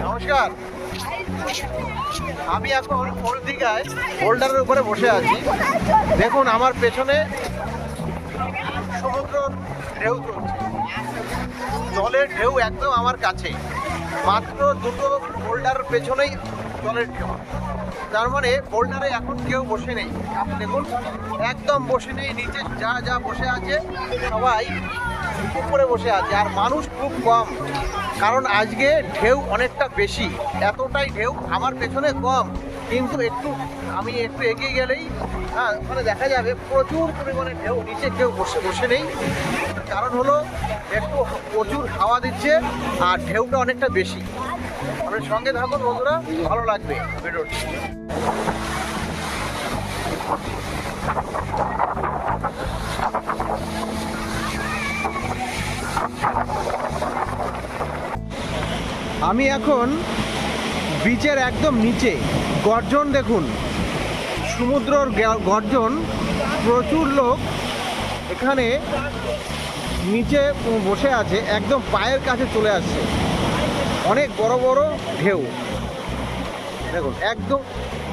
নমস্কার। আমি এখন ওল্ড দীঘায় বোল্ডারের উপরে বসে আছি। দেখুন আমার পেছনে সমুদ্রের ঢেউ চলছে, জলের ঢেউ একদম আমার কাছে, মাত্র দুটো বোল্ডার পেছনেই জলের ঢেউ। তার মানে বোল্ডারে এখন কেউ বসে নেই। আপনি দেখুন একদম বসে নেই, নিচে যা যা বসে আছে সবাই উপরে বসে আছে, আর মানুষ খুব কম, কারণ আজকে ঢেউ অনেকটা বেশি। এতটাই ঢেউ, আমার পেছনে কম, কিন্তু আমি একটু এগিয়ে গেলেই ওখানে দেখা যাবে প্রচুর পরিমাণে ঢেউ, নিচে কেউ বসে নেই। কারণ হলো একটু প্রচুর হাওয়া দিচ্ছে আর ঢেউটা অনেকটা বেশি। আপনার সঙ্গে থাকুন বন্ধুরা, ভালো লাগবে ভিডিওটি। আমি এখন বিচের একদম নিচে, গর্জন দেখুন, সমুদ্রের গর্জন, প্রচুর লোক এখানে নিচে বসে আছে, একদম পায়ের কাছে চলে আসছে। অনেক বড় বড় ঢেউ দেখুন, একদম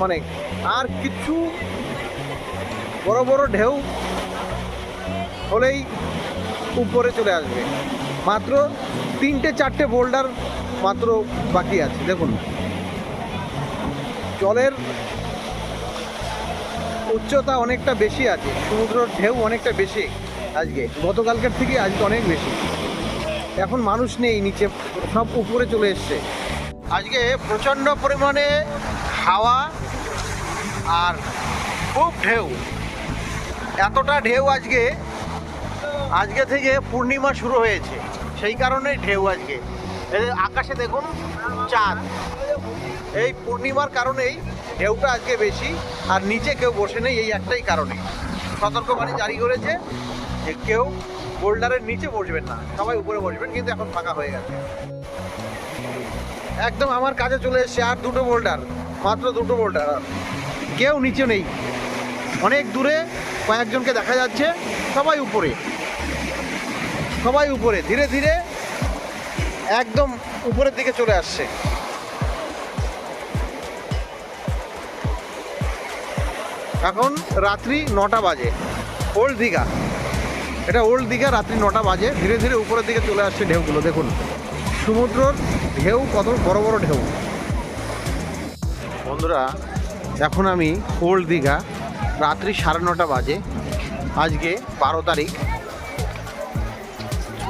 মানে আর কিছু বড় বড় ঢেউ হলেই উপরে চলে আসবে। মাত্র 3-4টে বোল্ডার মাত্র বাকি আছে। দেখুন জলের উচ্চতা অনেকটা বেশি আছে, সমুদ্রের ঢেউ অনেকটা বেশি আজকে, গতকালকের থেকে আজকে অনেক বেশি। এখন মানুষ নেই নিচে, সব উপরে চলে এসছে। আজকে প্রচণ্ড পরিমাণে হাওয়া আর খুব ঢেউ, এতটা ঢেউ আজকে থেকে পূর্ণিমা শুরু হয়েছে, সেই কারণেই ঢেউ আজকে। আকাশে দেখুন চাঁদ, এই পূর্ণিমার কারণেই ঢেউটা আজকে বেশি, আর নিচে কেউ বসে নেই, এই একটাই কারণে সতর্কবাণী জারি করেছে যে কেউ বোল্ডারের নিচে বসবেন না, সবাই উপরে বসবেন, কিন্তু এখন ফাঁকা হয়ে গেছে। একদম আমার কাছে চলে এসছে, আর দুটো বোল্ডার, মাত্র দুটো বোল্ডার, কেউ নিচে নেই। অনেক দূরে কয়েকজনকে দেখা যাচ্ছে, সবাই উপরে ধীরে ধীরে একদম উপরের দিকে চলে আসছে। এখন রাত্রি 9টা বাজে, ওল্ড দীঘা, এটা ওল্ড দীঘা, রাত্রি 9টা বাজে। ধীরে ধীরে উপরের দিকে চলে আসছে ঢেউগুলো। দেখুন সমুদ্রের ঢেউ, কত বড় বড় ঢেউ। বন্ধুরা এখন আমি ওল্ড দীঘা, রাত্রি 9:30 বাজে। আজকে 12 তারিখ,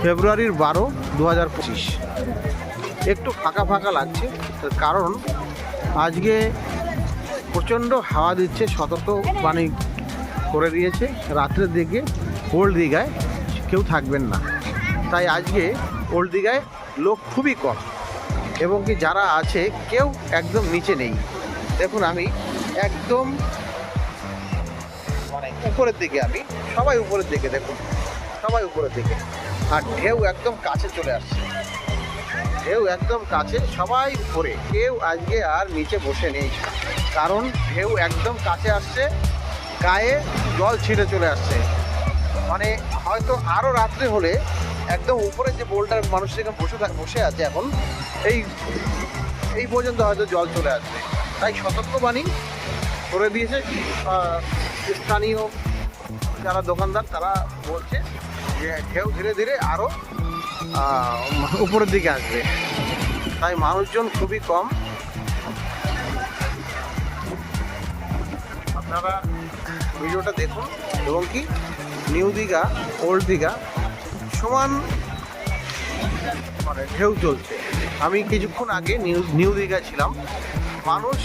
ফেব্রুয়ারির 12, 2025। একটু ফাঁকা ফাঁকা লাগছে, কারণ আজকে প্রচণ্ড হাওয়া দিচ্ছে, সতর্কবাণী করে দিয়েছে রাত্রের দিকে ওল্ড দীঘায় কেউ থাকবেন না। তাই আজকে ওল্ড দীঘায় লোক খুবই কম, এবং কি যারা আছে কেউ একদম নিচে নেই। দেখুন আমি একদম মানে উপরের দিকে, সবাই উপরের দিকে, দেখুন সবাই উপরের দিকে, আর ঢেউ একদম কাছে চলে আসছে, ঢেউ একদম কাছে, সবাই উপরে, কেউ আজকে আর নিচে বসে নেই, কারণ ঢেউ একদম কাছে আসছে, গায়ে জল ছিঁড়ে চলে আসছে। মানে হয়তো আরও রাত্রে হলে একদম উপরে যে বোল্ডার মানুষ যেখানে বসে আছে এখন, এই পর্যন্ত হয়তো জল চলে আসবে। তাই সতর্কবাণী করে দিয়েছে স্থানীয় যারা দোকানদার, তারা বলছে যে ঢেউ ধীরে ধীরে আরও উপরের দিকে আসবে, তাই মানুষজন খুবই কম। আপনারা ভিডিওটা দেখুন, এবং কি নিউ দীঘা ওল্ড দীঘা সমান মানে ঢেউ চলছে। আমি কিছুক্ষণ আগে নিউ দীঘা ছিলাম, মানুষ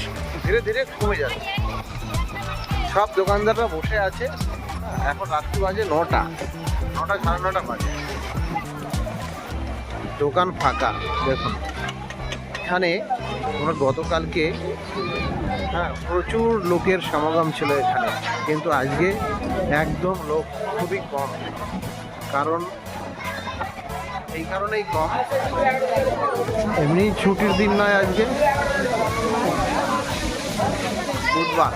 ধীরে ধীরে কমে যাচ্ছে, সব দোকানদাররা বসে আছে। এখন রাত্রি বাজে 9টা, 9:30 বাজে, দোকান ফাঁকা। দেখুন এখানে আমরা গতকালকে প্রচুর লোকের সমাগম ছিল এখানে, কিন্তু আজকে একদম লোক খুবই কম। কারণ এই কারণেই কম, এমনি ছুটির দিন নয়, আজকে বুধবার,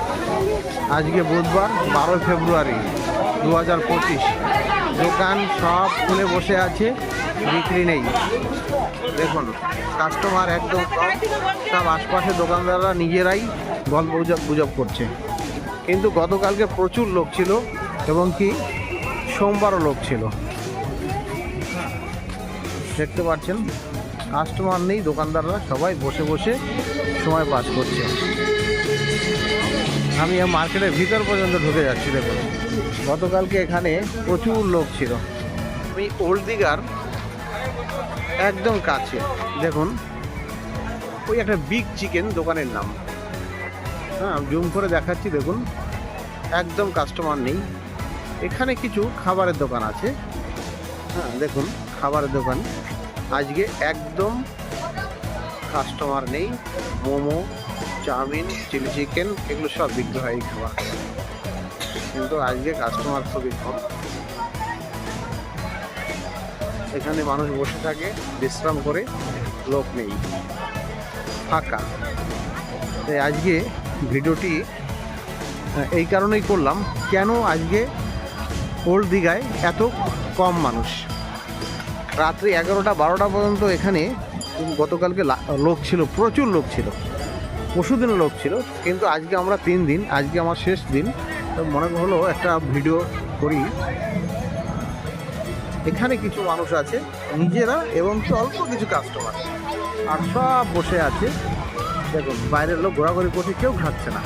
আজকে বুধবার 12 ফেব্রুয়ারি 2025। দোকান সব খুলে বসে আছে, বিক্রি নেই। দেখুন কাস্টমার একদম কম, সব আশপাশের দোকানদাররা নিজেরাই গল্প গুজব করছে। কিন্তু গতকালকে প্রচুর লোক ছিল এবং কি সোমবারও লোক ছিল। দেখতে পাচ্ছেন কাস্টমার নেই, দোকানদাররা সবাই বসে বসে সময় পাস করছে। আমি মার্কেটের ভিতর পর্যন্ত ঢুকে যাচ্ছি। দেখুন গতকালকে এখানে প্রচুর লোক ছিল। আমি ওল্ড দীঘার একদম কাছে, দেখুন ওই একটা বিগ চিকেন দোকানের নাম, হ্যাঁ জুম করে দেখাচ্ছি। দেখুন একদম কাস্টমার নেই। এখানে কিছু খাবারের দোকান আছে, হ্যাঁ দেখুন খাবারের দোকান আজকে একদম কাস্টমার নেই। মোমো, চাউমিন, চিলি চিকেন এগুলো সব বিক্রি হয় এই খাবার, কিন্তু আজকে কাস্টমার খুবই কম। এখানে মানুষ বসে থাকে বিশ্রাম করে, লোক নেই, ফাঁকা। তাই আজকে ভিডিওটি এই কারণেই করলাম, কেন আজকে ওল্ড দীঘায় এত কম মানুষ। রাত্রি 11টা-12টা পর্যন্ত এখানে গতকালকে লোক ছিল, প্রচুর লোক ছিল, পরশুদিনও লোক ছিল, কিন্তু আজকে আমরা 3 দিন, আজকে আমার শেষ দিন, তো মনে হলো একটা ভিডিও করি। এখানে কিছু মানুষ আছে নিজেরা এবং অল্প কিছু কাস্টমার, আর সব বসে আছে। দেখুন বাইরের লোক ঘোরাঘুরি করছে, কেউ খাচ্ছে না।